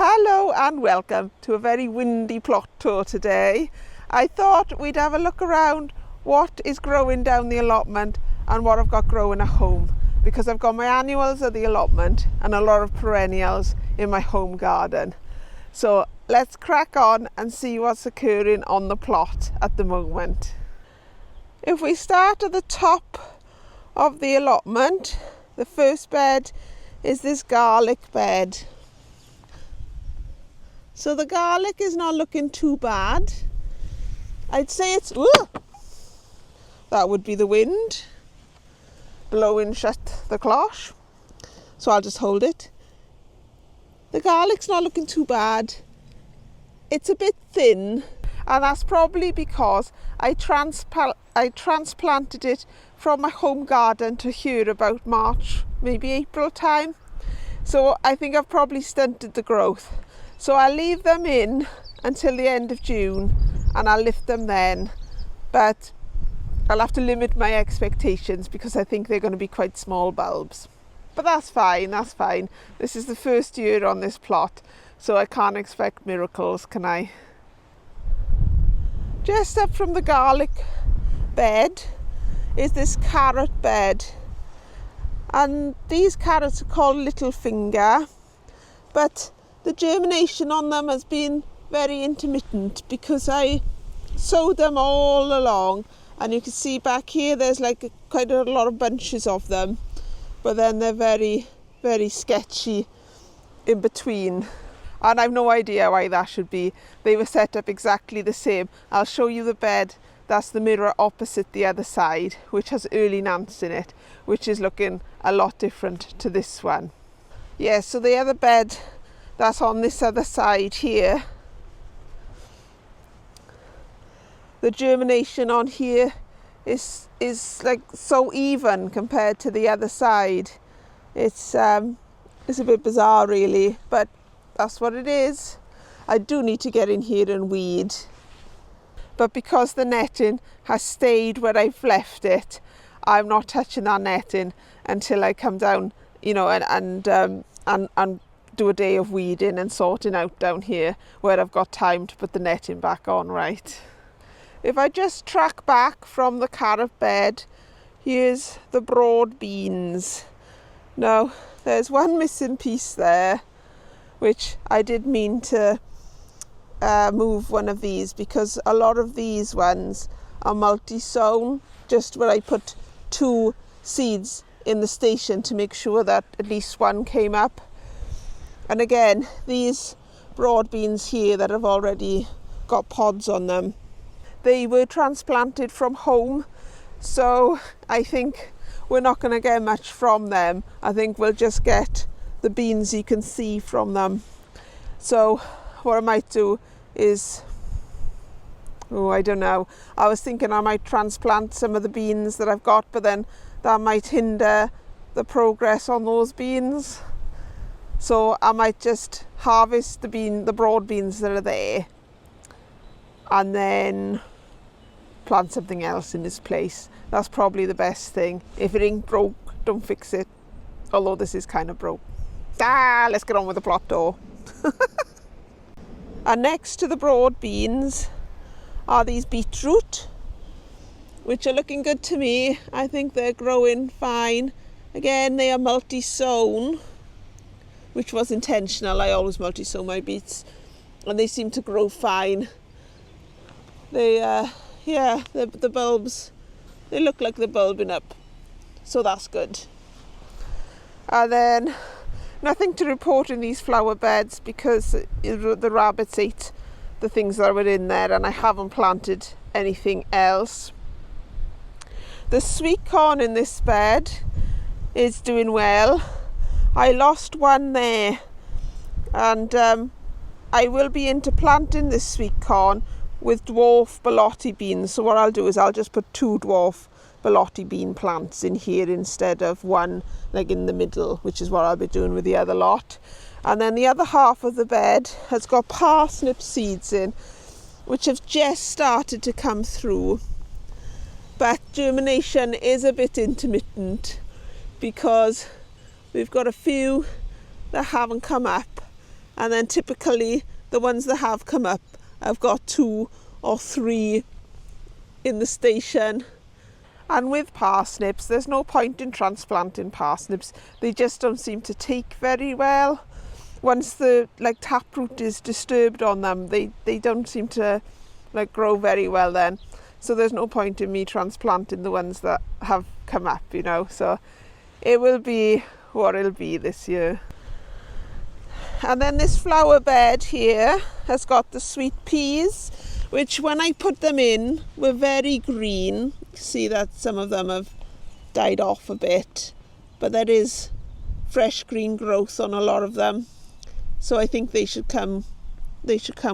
Hello and welcome to a very windy plot tour today. I thought we'd have a look around what is growing down the allotment and what I've got growing at home, because I've got my annuals at the allotment and a lot of perennials in my home garden. So let's crack on and see what's occurring on the plot at the moment. If we start at the top of the allotment, the first bed is this garlic bed. So the garlic is not looking too bad. I'd say it's, that would be the wind blowing shut the cloche. So I'll just hold it. The garlic's not looking too bad. It's a bit thin, and that's probably because I transplanted it from my home garden to here about March, maybe April time. So I think I've probably stunted the growth. So I'll leave them in until the end of June and I'll lift them then, but I'll have to limit my expectations because I think they're going to be quite small bulbs. But that's fine, that's fine. This is the first year on this plot, so I can't expect miracles, can I? Just up from the garlic bed is this carrot bed, and these carrots are called little finger, but the germination on them has been very intermittent because I sowed them all along, and you can see back here there's like quite a lot of bunches of them, but then they're very, very sketchy in between, and I've no idea why that should be. They were set up exactly the same. I'll show you the bed that's the mirror opposite the other side, which has early nants in it, which is looking a lot different to this one. Yeah, so the other bed that's on this other side here, the germination on here is like so even compared to the other side. It's a bit bizarre really, but that's what it is. I do need to get in here and weed, but because the netting has stayed where I've left it, I'm not touching that netting until I come down, you know, and do a day of weeding and sorting out down here where I've got time to put the netting back on right. If I just track back from the carrot bed, here's the broad beans. Now there's one missing piece there, which I did mean to move one of these, because a lot of these ones are multi-sown, just where I put 2 seeds in the station to make sure that at least one came up. And again, these broad beans here that have already got pods on them, they were transplanted from home, so I think we're not going to get much from them. I think we'll just get the beans you can see from them. So what I might do is, I don't know, I was thinking I might transplant some of the beans that I've got, but then that might hinder the progress on those beans. So I might just harvest the broad beans that are there and then plant something else in its place. That's probably the best thing. If it ain't broke, don't fix it. Although this is kind of broke. Let's get on with the plot tour. And next to the broad beans are these beetroot, which are looking good to me. I think they're growing fine. Again, they are multi-sown, which was intentional. I always multi-sow my beets, and they seem to grow fine. They, the bulbs, they look like they're bulbing up, so that's good. And then nothing to report in these flower beds because the rabbits ate the things that were in there, and I haven't planted anything else. The sweet corn in this bed is doing well. I lost one there, and I will be into planting this sweet corn with dwarf borlotti beans. So what I'll do is I'll just put 2 dwarf borlotti bean plants in here instead of one like in the middle, which is what I'll be doing with the other lot. And then the other half of the bed has got parsnip seeds in, which have just started to come through, but germination is a bit intermittent because we've got a few that haven't come up And then typically the ones that have come up, I've got 2 or 3 in the station. And with parsnips, there's no point in transplanting parsnips. They just don't seem to take very well. Once the taproot is disturbed on them, they don't seem to grow very well then. So there's no point in me transplanting the ones that have come up, you know. So it will be what it'll be this year. And then this flower bed here has got the sweet peas, which when I put them in were very green. See that some of them have died off a bit, but there is fresh green growth on a lot of them. So I think they should come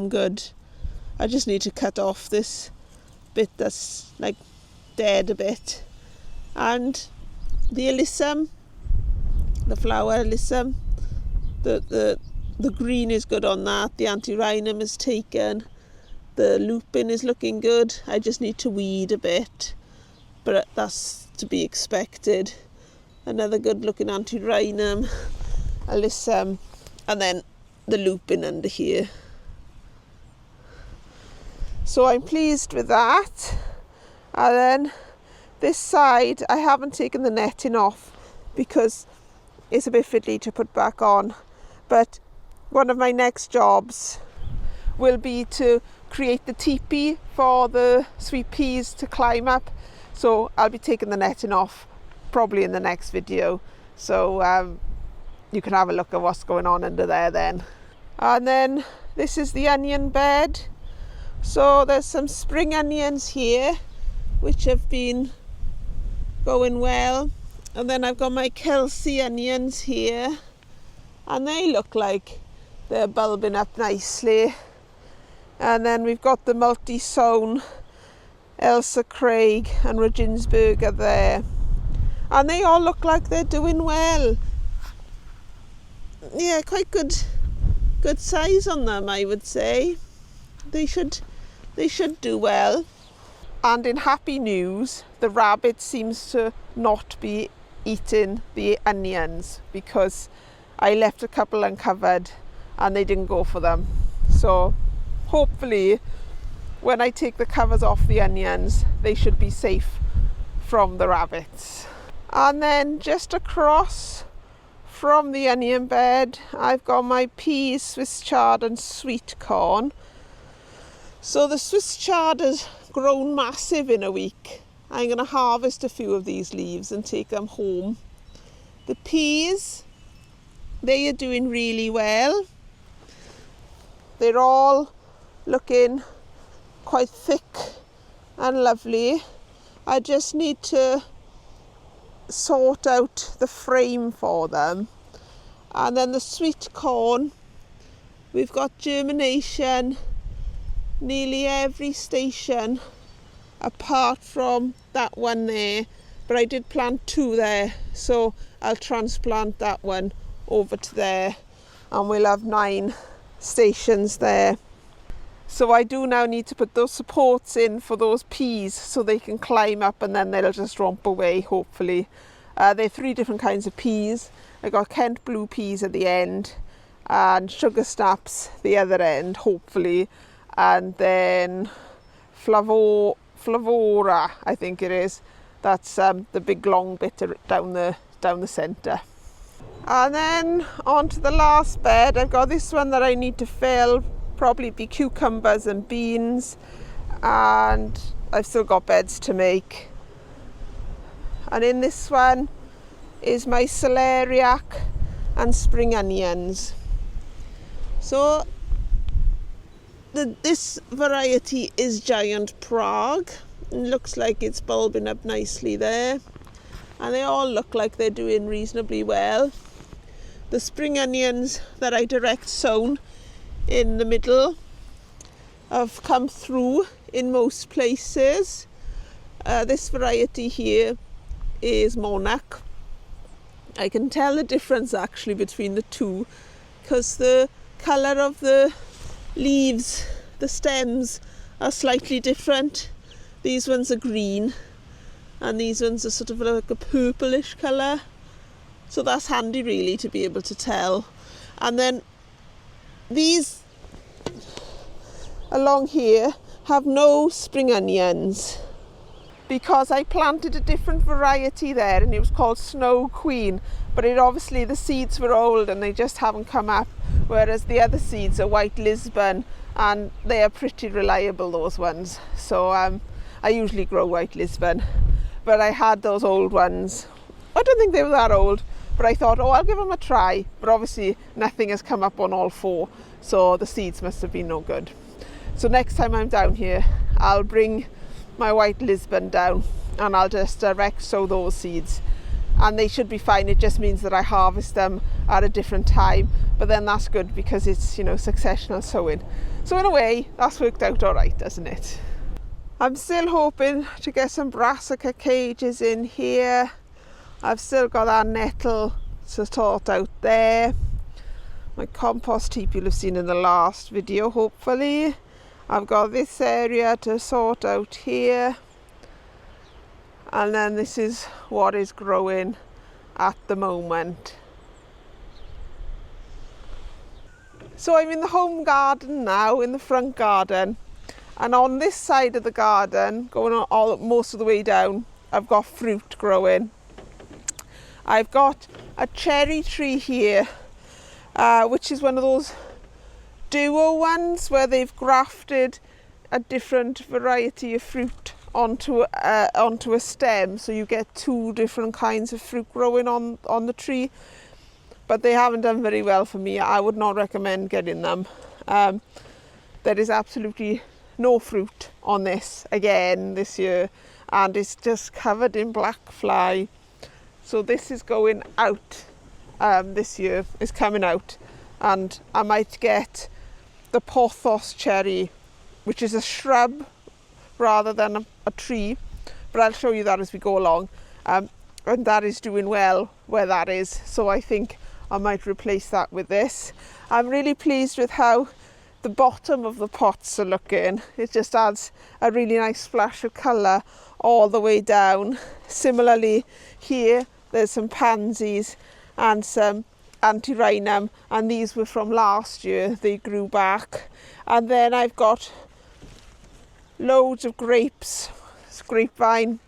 good. I just need to cut off this bit that's dead a bit. And the alyssum, the flower alyssum, the green is good on that. The antirrhinum is taken. The lupin is looking good. I just need to weed a bit, but that's to be expected. Another good looking antirrhinum, alyssum, and then the lupin under here. So I'm pleased with that. And then this side, I haven't taken the netting off because it's a bit fiddly to put back on. But one of my next jobs will be to create the teepee for the sweet peas to climb up. So I'll be taking the netting off probably in the next video. So you can have a look at what's going on under there then. And then this is the onion bed. So there's some spring onions here which have been going well. And then I've got my Kelsey onions here. And they look like they're bulbing up nicely. And then we've got the multi-sown Elsa Craig and Regensburger there. And they all look like they're doing well. Yeah, quite good size on them, I would say. They should do well. And in happy news, the rabbit seems to not be eating the onions because I left a couple uncovered and they didn't go for them. So hopefully when I take the covers off the onions, they should be safe from the rabbits. And then just across from the onion bed, I've got my peas, Swiss chard and sweet corn. So the Swiss chard has grown massive in a week. I'm going to harvest a few of these leaves and take them home. The peas, they are doing really well. They're all looking quite thick and lovely. I just need to sort out the frame for them. And then the sweet corn, we've got germination nearly every station apart from that one there, but I did plant 2 there, so I'll transplant that one over to there and we'll have 9 stations there. So I do now need to put those supports in for those peas so they can climb up and then they'll just romp away, hopefully. There are 3 different kinds of peas. I got Kent blue peas at the end and sugar snaps the other end, hopefully, and then Flavora, I think it is. That's the big long bit down the centre. And then onto the last bed, I've got this one that I need to fill, probably be cucumbers and beans, and I've still got beds to make. And in this one is my celeriac and spring onions. So this variety is Giant Prague. It looks like it's bulbing up nicely there, and they all look like they're doing reasonably well. The spring onions that I direct sown in the middle have come through in most places. This variety here is Monarch. I can tell the difference actually between the two because the colour of the leaves, the stems, are slightly different. These ones are green and these ones are sort of like a purplish colour, so that's handy really to be able to tell. And then these along here have no spring onions because I planted a different variety there, and it was called Snow Queen, but obviously the seeds were old and they just haven't come up, whereas the other seeds are White Lisbon and they are pretty reliable, those ones. So I usually grow White Lisbon, but I had those old ones. I don't think they were that old, but I thought, oh, I'll give them a try. But obviously nothing has come up on all four, so the seeds must have been no good. So next time I'm down here, I'll bring my White Lisbon down and I'll just direct sow those seeds, and they should be fine. It just means that I harvest them at a different time, but then that's good because it's, you know, successional sowing. So in a way, that's worked out all right, doesn't it? I'm still hoping to get some brassica cages in here. I've still got that nettle to sort out there. My compost heap you'll have seen in the last video, hopefully. I've got this area to sort out here. And then this is what is growing at the moment. So I'm in the home garden now, in the front garden. And on this side of the garden, going on most of the way down, I've got fruit growing. I've got a cherry tree here, which is one of those duo ones where they've grafted a different variety of fruit onto a stem, so you get two different kinds of fruit growing on the tree. But they haven't done very well for me. I would not recommend getting them. There is absolutely no fruit on this again this year, and it's just covered in black fly. So this is going out this year, is coming out, and I might get the pothos cherry, which is a shrub rather than a tree, but I'll show you that as we go along. And that is doing well where that is, so I think I might replace that with this. I'm really pleased with how the bottom of the pots are looking. It just adds a really nice splash of colour all the way down. Similarly here, there's some pansies and some antirrhinum, and these were from last year. They grew back. And then I've got loads of grapes, grapevine,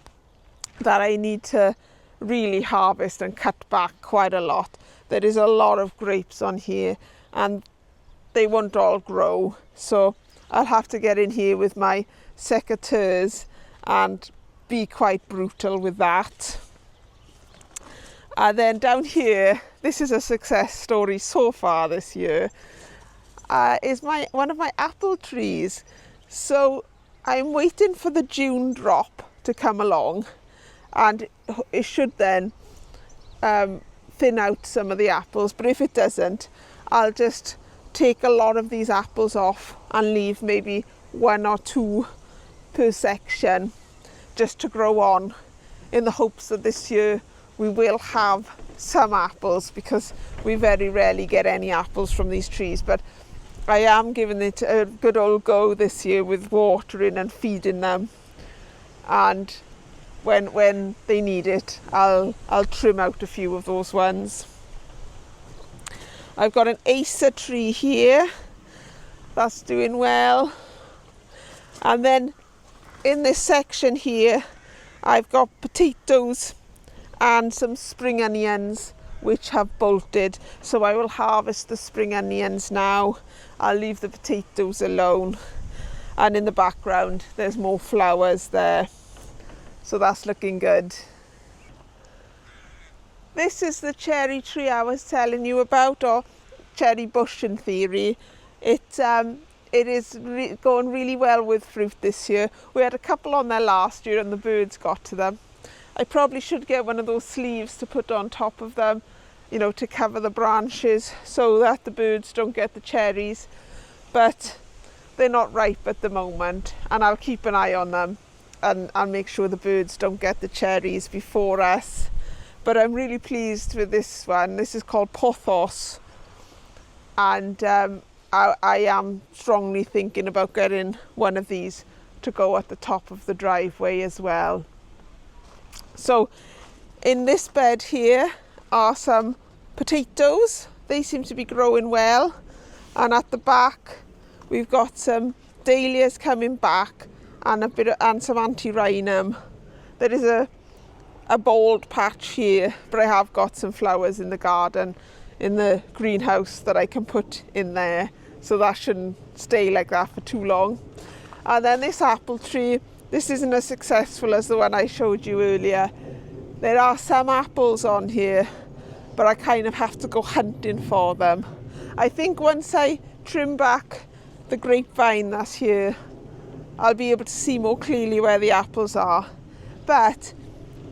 that I need to really harvest and cut back quite a lot. There is a lot of grapes on here and they won't all grow, so I'll have to get in here with my secateurs and be quite brutal with that. And then down here, this is a success story so far this year, is one of my apple trees. So I'm waiting for the June drop to come along, and it should then thin out some of the apples, but if it doesn't, I'll just take a lot of these apples off and leave maybe one or two per section just to grow on, in the hopes that this year we will have some apples, because we very rarely get any apples from these trees. But I am giving it a good old go this year with watering and feeding them, and when they need it, I'll trim out a few of those ones. I've got an Acer tree here that's doing well, and then in this section here I've got potatoes and some spring onions which have bolted, so I will harvest the spring onions now. I'll leave the potatoes alone, and in the background there's more flowers there, so that's looking good. This is the cherry tree I was telling you about, or cherry bush in theory. It is going really well with fruit this year. We had a couple on there last year and the birds got to them. I probably should get one of those sleeves to put on top of them, you know, to cover the branches so that the birds don't get the cherries. But they're not ripe at the moment, and I'll keep an eye on them and I'll make sure the birds don't get the cherries before us. But I'm really pleased with this one. This is called pothos, and I am strongly thinking about getting one of these to go at the top of the driveway as well. So in this bed here are some potatoes. They seem to be growing well. And at the back we've got some dahlias coming back and some antirrhinum. There is a bald patch here, but I have got some flowers in the garden in the greenhouse that I can put in there, so that shouldn't stay like that for too long. And then this apple tree, this isn't as successful as the one I showed you earlier. There are some apples on here, but I kind of have to go hunting for them. I think once I trim back the grapevine that's here, I'll be able to see more clearly where the apples are. But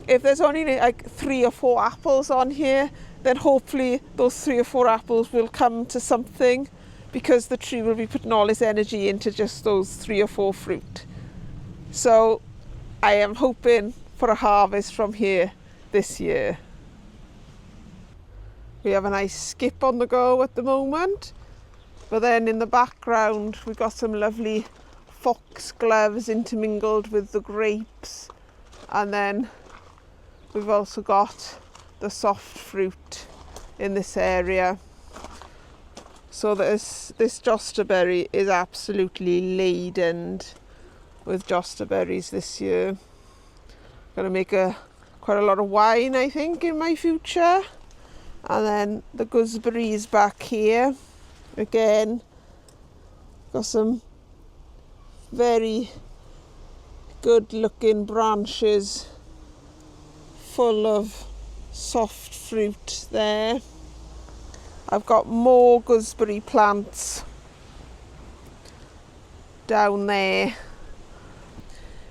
if there's only like 3 or 4 apples on here, then hopefully those 3 or 4 apples will come to something, because the tree will be putting all its energy into just those 3 or 4 fruit. So I am hoping for a harvest from here this year. We have a nice skip on the go at the moment, but then in the background we've got some lovely foxgloves intermingled with the grapes, and then we've also got the soft fruit in this area. So this jostaberry is absolutely laden with jostaberries this year. Going to make quite a lot of wine, I think, in my future. And then the gooseberries back here. Again, got some very good looking branches full of soft fruit there. I've got more gooseberry plants down there.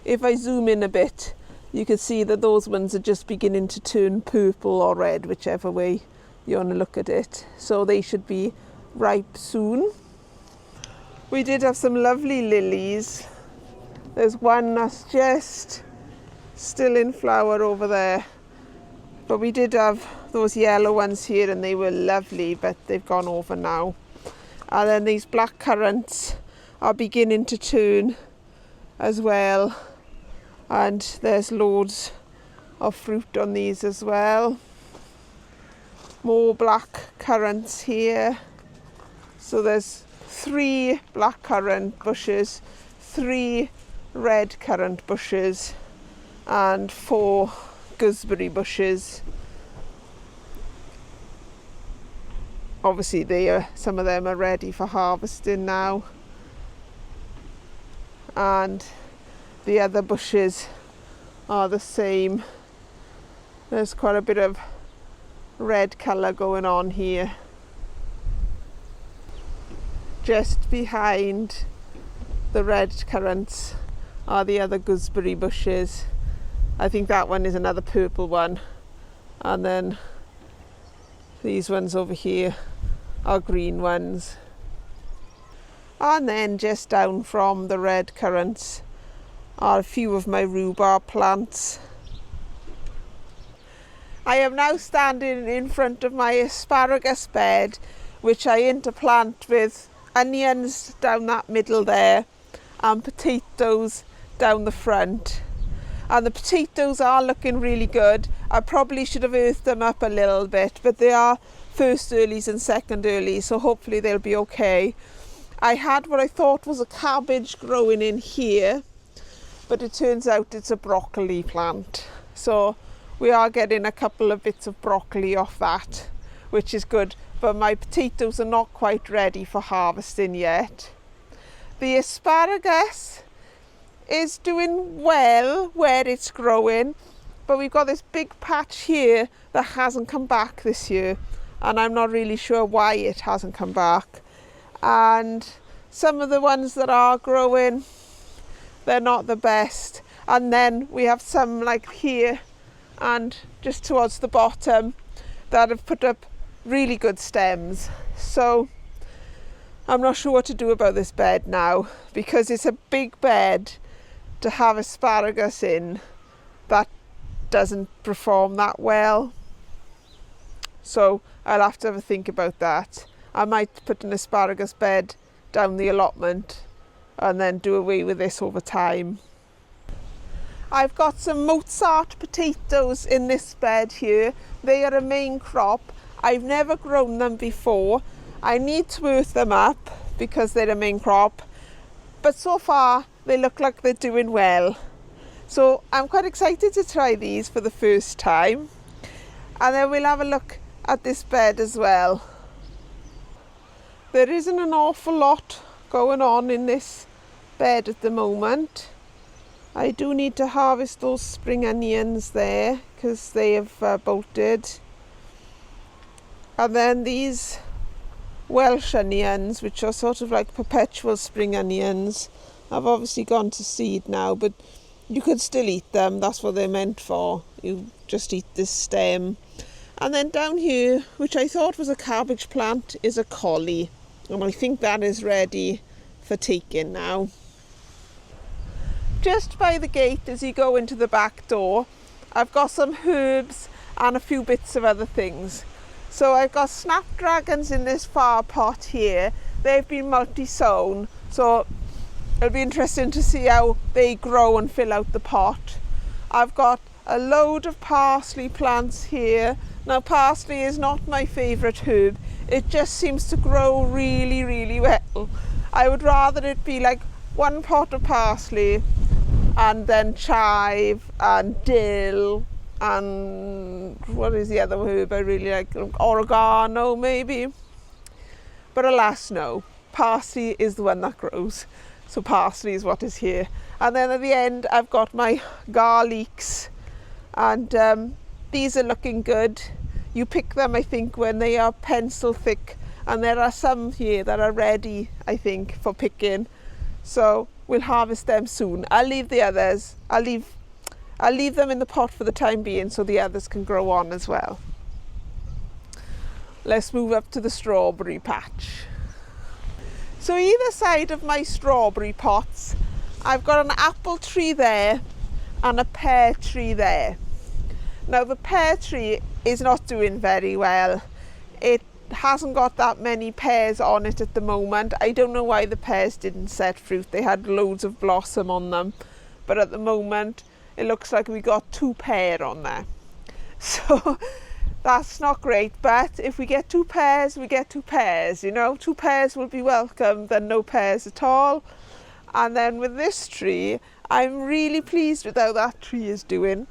If I zoom in a bit, you can see that those ones are just beginning to turn purple or red, whichever way you want to look at it. So they should be ripe soon. We did have some lovely lilies. There's one that's just still in flower over there. But we did have those yellow ones here, and they were lovely, but they've gone over now. And then these black currants are beginning to turn as well. And there's loads of fruit on these as well. More black currants here. So there's 3 black currant bushes, 3 red currant bushes, and 4 gooseberry bushes. Obviously some of them are ready for harvesting now, and the other bushes are the same. There's quite a bit of red colour going on here. Just behind the red currants are the other gooseberry bushes. I think that one is another purple one, and then these ones over here are green ones. And then just down from the red currants are a few of my rhubarb plants. I am now standing in front of my asparagus bed, which I interplant with onions down that middle there and potatoes down the front. And the potatoes are looking really good. I probably should have earthed them up a little bit, but they are first earlies and second earlies, so hopefully they'll be okay. I had what I thought was a cabbage growing in here, but it turns out it's a broccoli plant. So we are getting a couple of bits of broccoli off that, which is good, but my potatoes are not quite ready for harvesting yet. The asparagus is doing well where it's growing, but we've got this big patch here that hasn't come back this year, and I'm not really sure why it hasn't come back. And some of the ones that are growing, they're not the best. And then we have some like here and just towards the bottom that have put up really good stems. So I'm not sure what to do about this bed now, because it's a big bed to have asparagus in that doesn't perform that well. So I'll have to have a think about that. I might put an asparagus bed down the allotment and then do away with this over time. I've got some Mozart potatoes in this bed here. They are a main crop. I've never grown them before, I need to earth them up because they're the main crop, but so far they look like they're doing well. So I'm quite excited to try these for the first time, and then we'll have a look at this bed as well. There isn't an awful lot going on in this bed at the moment. I do need to harvest those spring onions there because they have bolted. And then these Welsh onions, which are sort of like perpetual spring onions, have obviously gone to seed now, but you could still eat them. That's what they're meant for. You just eat this stem. And then down here, which I thought was a cabbage plant, is a collie. And I think that is ready for taking now. Just by the gate as you go into the back door, I've got some herbs and a few bits of other things. So I've got snapdragons in this far pot here. They've been multi-sown, so it'll be interesting to see how they grow and fill out the pot. I've got a load of parsley plants here. Now parsley is not my favourite herb. It just seems to grow really, really well. I would rather it be like one pot of parsley and then chive and dill and what is the other herb I really like? Oregano maybe. But alas no, parsley is the one that grows. So parsley is what is here. And then at the end I've got my garlics, and these are looking good. You pick them, I think, when they are pencil thick, and there are some here that are ready, I think, for picking. So we'll harvest them soon. I'll leave the others. I'll leave them in the pot for the time being so the others can grow on as well. Let's move up to the strawberry patch. So either side of my strawberry pots, I've got an apple tree there and a pear tree there. Now the pear tree is not doing very well. It hasn't got that many pears on it at the moment. I don't know why the pears didn't set fruit. They had loads of blossom on them, but at the moment it looks like we got 2 pear on there. So that's not great, but if we get 2 pears, we get 2 pears, you know. 2 pears will be welcome than no pears at all. And then with this tree, I'm really pleased with how that tree is doing.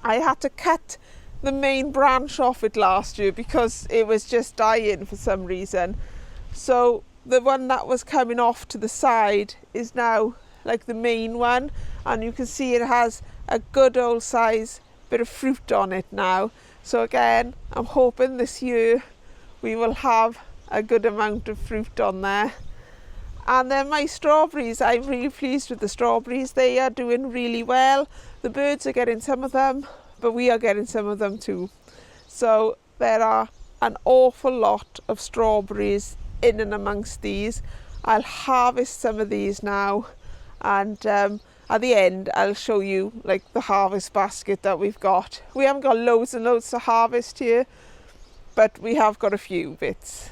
I had to cut the main branch off it last year because it was just dying for some reason. So the one that was coming off to the side is now like the main one, and you can see it has a good old size bit of fruit on it now. So again, I'm hoping this year we will have a good amount of fruit on there. And then my strawberries, I'm really pleased with the strawberries. They are doing really well. The birds are getting some of them, but we are getting some of them too. So there are an awful lot of strawberries in and amongst these. I'll harvest some of these now, and at the end I'll show you like the harvest basket that we've got. We haven't got loads and loads to harvest here, but we have got a few bits.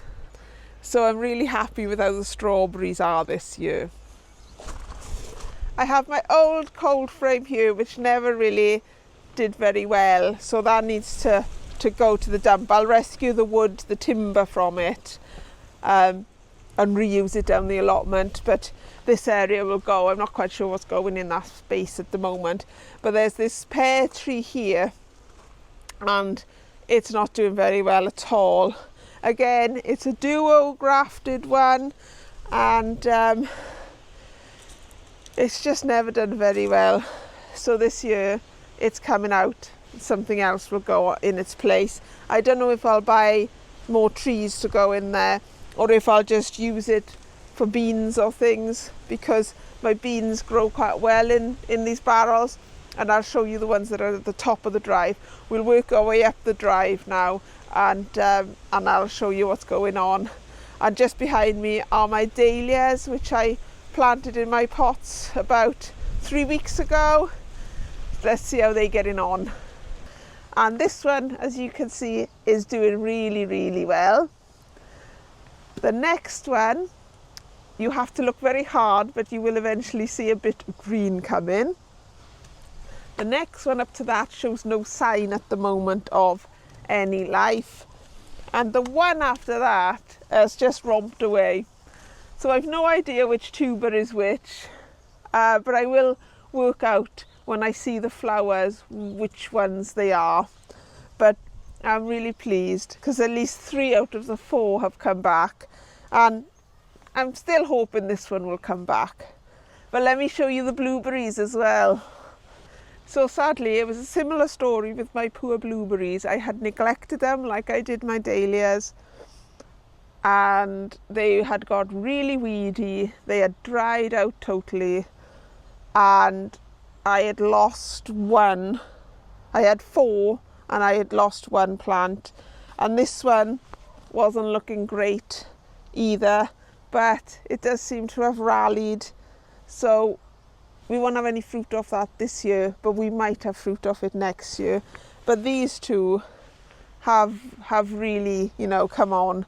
So I'm really happy with how the strawberries are this year. I have my old cold frame here which never really did very well, so that needs to go to the dump. I'll rescue the wood, the timber from it, and reuse it down the allotment, but this area will go. I'm not quite sure what's going in that space at the moment, but there's this pear tree here and it's not doing very well at all. Again, it's a duo grafted one, and it's just never done very well. So this year it's coming out. Something else will go in its place. I don't know if I'll buy more trees to go in there or if I'll just use it for beans or things, because my beans grow quite well in these barrels, and I'll show you the ones that are at the top of the drive. We'll work our way up the drive now, and I'll show you what's going on. And just behind me are my dahlias, which I planted in my pots about 3 weeks ago. Let's see how they're getting on. And this one, as you can see, is doing really, really well. The next one, you have to look very hard, but you will eventually see a bit of green come in. The next one up to that shows no sign at the moment of any life. and the one after that has just romped away. So I've no idea which tuber is which, but I will work out when I see the flowers which ones they are. But I'm really pleased because at least 3 out of the 4 have come back, and I'm still hoping this one will come back. But let me show you the blueberries as well. So sadly, it was a similar story with my poor blueberries. I had neglected them like I did my dahlias, and they had got really weedy. They had dried out totally, and I had lost one. I had 4 and I had lost 1 plant, and this one wasn't looking great either, but it does seem to have rallied. So we won't have any fruit off that this year, but we might have fruit off it next year. But these two have really, you know, come on.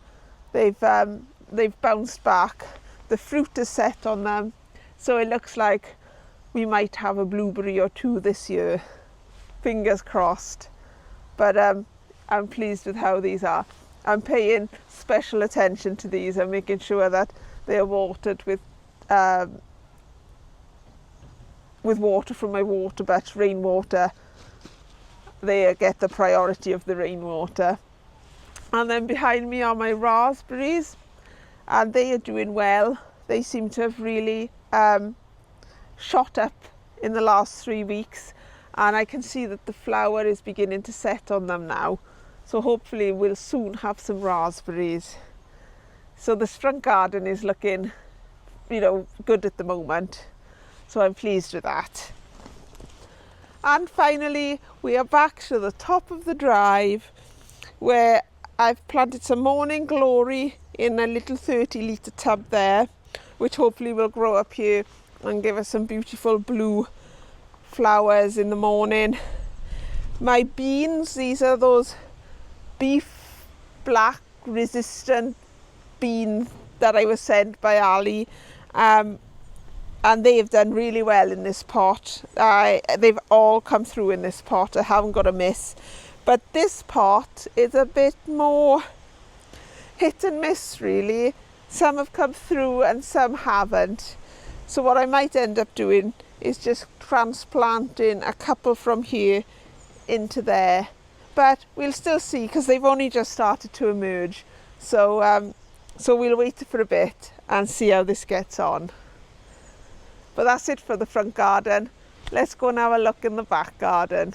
They've bounced back. The fruit is set on them, so it looks like we might have a blueberry or 2 this year. Fingers crossed. But I'm pleased with how these are. I'm paying special attention to these and making sure that they are watered with water from my water butt, rainwater. They get the priority of the rainwater. And then behind me are my raspberries, and they are doing well. They seem to have really shot up in the last 3 weeks, and I can see that the flower is beginning to set on them now. So hopefully we'll soon have some raspberries. So the front garden is looking, you know, good at the moment. So I'm pleased with that. And finally, we are back to the top of the drive where I've planted some morning glory in a little 30-litre tub there, which hopefully will grow up here and give us some beautiful blue flowers in the morning. My beans, these are those beef black resistant beans that I was sent by Ali. And they've done really well in this pot. They've all come through in this pot. I haven't got a miss. But this pot is a bit more hit and miss, really. Some have come through and some haven't. So what I might end up doing is just transplanting a couple from here into there. But we'll still see, because they've only just started to emerge. So we'll wait for a bit and see how this gets on. But that's it for the front garden. Let's go and have a look in the back garden.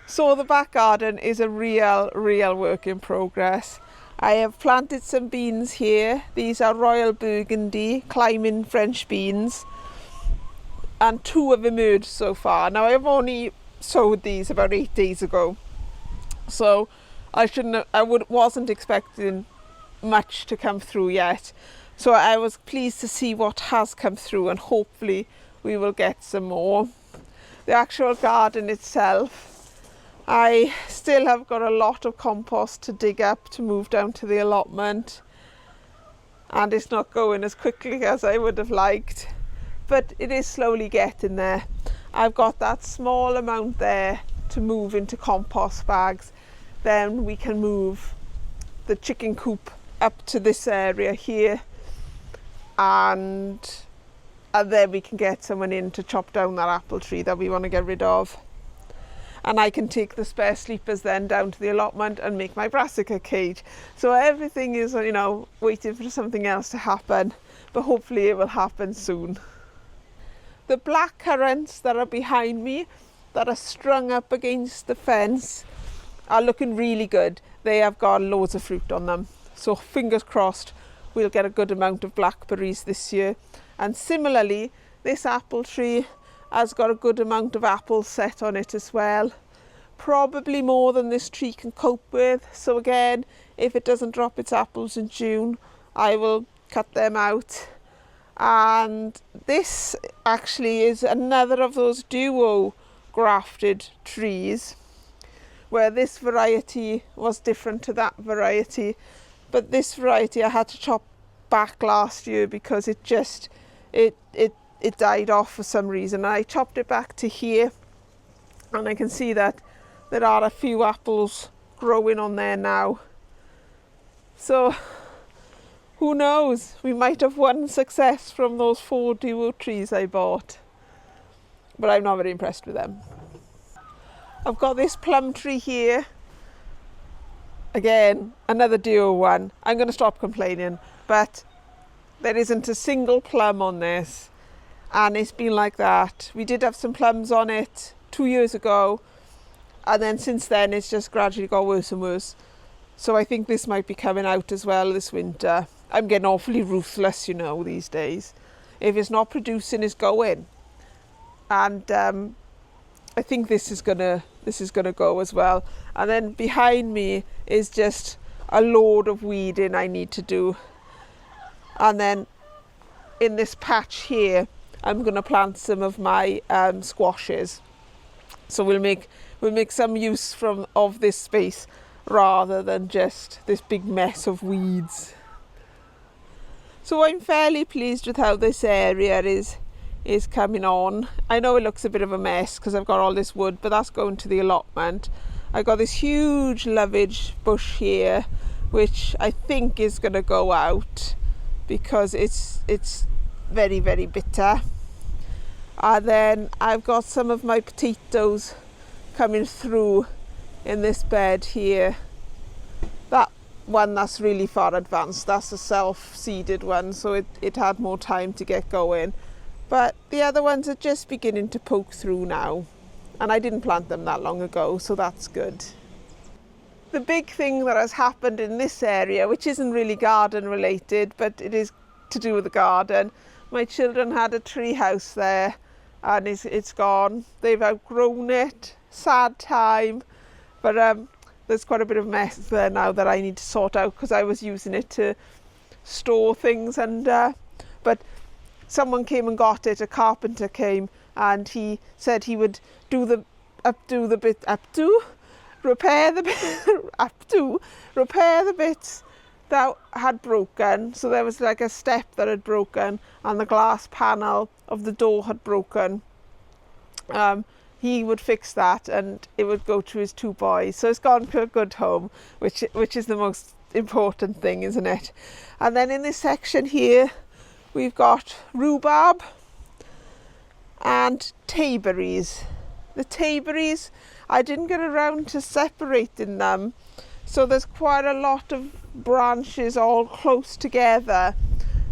So the back garden is a real work in progress. I have planted some beans here. These are Royal Burgundy climbing French beans, and 2 have emerged so far. Now I've only sowed these about 8 days ago, so wasn't expecting much to come through yet. So I was pleased to see what has come through, and hopefully we will get some more. The actual garden itself, I still have got a lot of compost to dig up to move down to the allotment, and it's not going as quickly as I would have liked, but it is slowly getting there. I've got that small amount there to move into compost bags. Then we can move the chicken coop up to this area here, and then we can get someone in to chop down that apple tree that we want to get rid of. And I can take the spare sleepers then down to the allotment and make my brassica cage. So everything is, you know, waiting for something else to happen, but hopefully it will happen soon. The black currants that are behind me, that are strung up against the fence, are looking really good. They have got loads of fruit on them. So fingers crossed we'll get a good amount of blackberries this year. And similarly, this apple tree has got a good amount of apples set on it as well. Probably more than this tree can cope with. So again, if it doesn't drop its apples in June, I will cut them out. And this actually is another of those duo grafted trees, where this variety was different to that variety. But this variety I had to chop back last year because it died off for some reason. I chopped it back to here, and I can see that there are a few apples growing on there now. So who knows, we might have one success from those 4 duo trees I bought, but I'm not very impressed with them. I've got this plum tree here, again another duo one. I'm going to stop complaining, but there isn't a single plum on this, and it's been like that. We did have some plums on it 2 years ago, and then since then it's just gradually got worse and worse. So I think this might be coming out as well this winter. I'm getting awfully ruthless, you know, these days. If it's not producing, it's going. And I think this is gonna go as well. And then behind me is just a load of weeding I need to do. And then in this patch here, I'm gonna plant some of my squashes. So we'll make some use of this space rather than just this big mess of weeds. So I'm fairly pleased with how this area is coming on. I know it looks a bit of a mess because I've got all this wood, but that's going to the allotment. I got this huge lovage bush here, which I think is going to go out because it's very, very bitter. And then I've got some of my potatoes coming through in this bed here. That one that's really far advanced, that's a self-seeded one, so it had more time to get going. But the other ones are just beginning to poke through now, and I didn't plant them that long ago, so that's good. The big thing that has happened in this area, which isn't really garden related, but it is to do with the garden, my children had a treehouse there, and it's gone. They've outgrown it. Sad time, but there's quite a bit of mess there now that I need to sort out because I was using it to store things, and but someone came and got it. A carpenter came and he said he would repair the bits that had broken. So there was like a step that had broken and the glass panel of the door had broken. He would fix that and it would go to his 2 boys. So it's gone to a good home, which is the most important thing, isn't it? And then in this section here, we've got rhubarb and tayberries. The tayberries, I didn't get around to separating them. So there's quite a lot of branches all close together.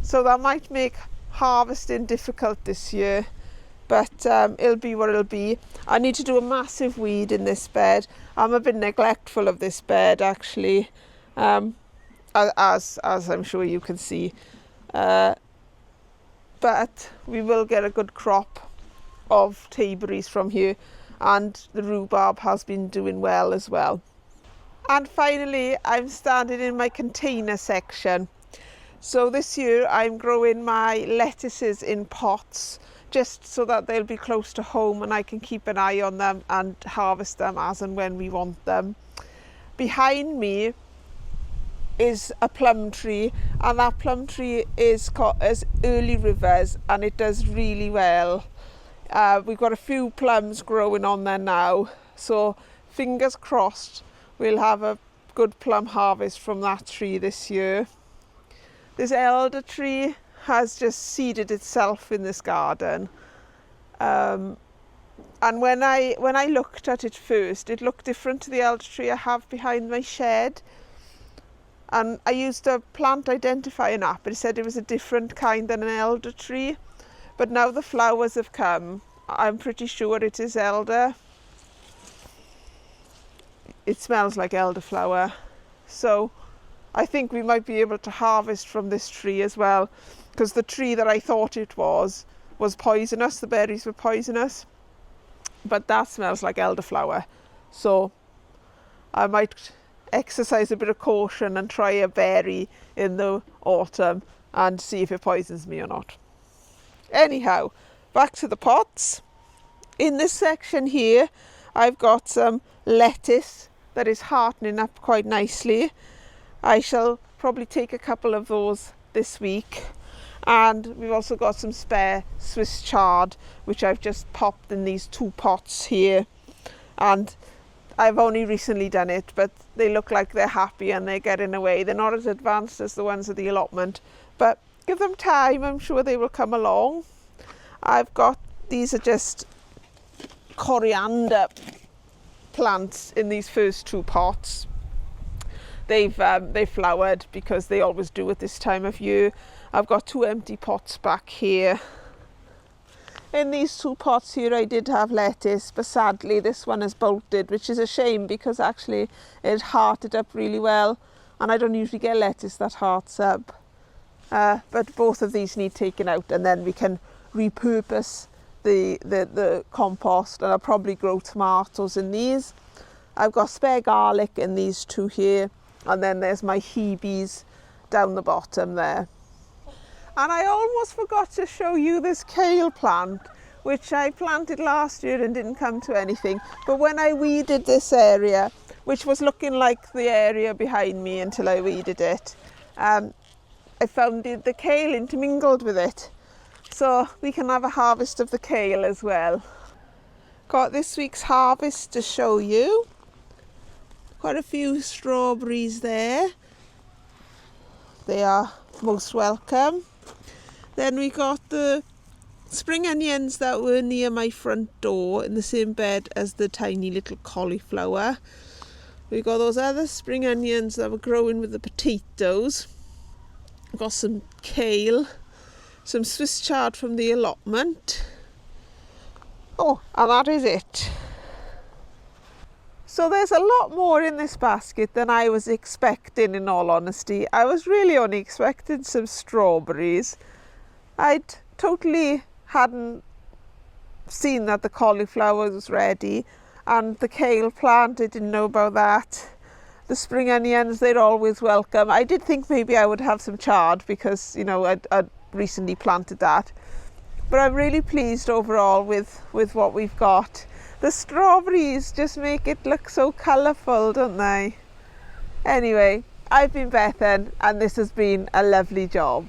So that might make harvesting difficult this year. But it'll be what it'll be. I need to do a massive weed in this bed. I'm a bit neglectful of this bed actually, as I'm sure you can see. But we will get a good crop of tayberries from here, and the rhubarb has been doing well as well. And finally, I'm standing in my container section. So this year I'm growing my lettuces in pots, just so that they'll be close to home and I can keep an eye on them and harvest them as and when we want them. Behind me is a plum tree, and that plum tree is called as Early Rivers, and it does really well. We've got a few plums growing on there now, so fingers crossed we'll have a good plum harvest from that tree this year. This elder tree has just seeded itself in this garden, and when I looked at it first, it looked different to the elder tree I have behind my shed, and I used a plant identifying app. It said it was a different kind than an elder tree, but now the flowers have come, I'm pretty sure it is elder. It smells like elderflower, so I think we might be able to harvest from this tree as well, because the tree that I thought it was poisonous. The berries were poisonous, but that smells like elderflower, so I might exercise a bit of caution and try a berry in the autumn and see if it poisons me or not. Anyhow, back to the pots. In this section here I've got some lettuce that is heartening up quite nicely. I shall probably take a couple of those this week. And we've also got some spare Swiss chard, which I've just popped in these 2 pots here. And I've only recently done it, but they look like they're happy and they're getting away. They're not as advanced as the ones at the allotment, but give them time, I'm sure they will come along. I've got, these are just coriander plants in these first 2 pots. They've flowered because they always do at this time of year. I've got 2 empty pots back here. In these 2 pots here I did have lettuce, but sadly this one is bolted, which is a shame because actually it hearted up really well, and I don't usually get lettuce that hearts up. But both of these need taken out, and then we can repurpose the compost, and I'll probably grow tomatoes in these. I've got spare garlic in these 2 here, and then there's my hebes down the bottom there. And I almost forgot to show you this kale plant, which I planted last year and didn't come to anything. But when I weeded this area, which was looking like the area behind me until I weeded it, I found the kale intermingled with it. So we can have a harvest of the kale as well. Got this week's harvest to show you. Quite a few strawberries there. They are most welcome. Then we got the spring onions that were near my front door in the same bed as the tiny little cauliflower. We got those other spring onions that were growing with the potatoes. We've got some kale, some Swiss chard from the allotment. Oh, and that is it. So there's a lot more in this basket than I was expecting, in all honesty. I was really only expecting some strawberries. I'd totally hadn't seen that the cauliflower was ready, and the kale plant, I didn't know about that. The spring onions, they're always welcome. I did think maybe I would have some chard because, you know, I'd recently planted that. But I'm really pleased overall with what we've got. The strawberries just make it look so colourful, don't they? Anyway, I've been Bethan, and this has been a lovely job.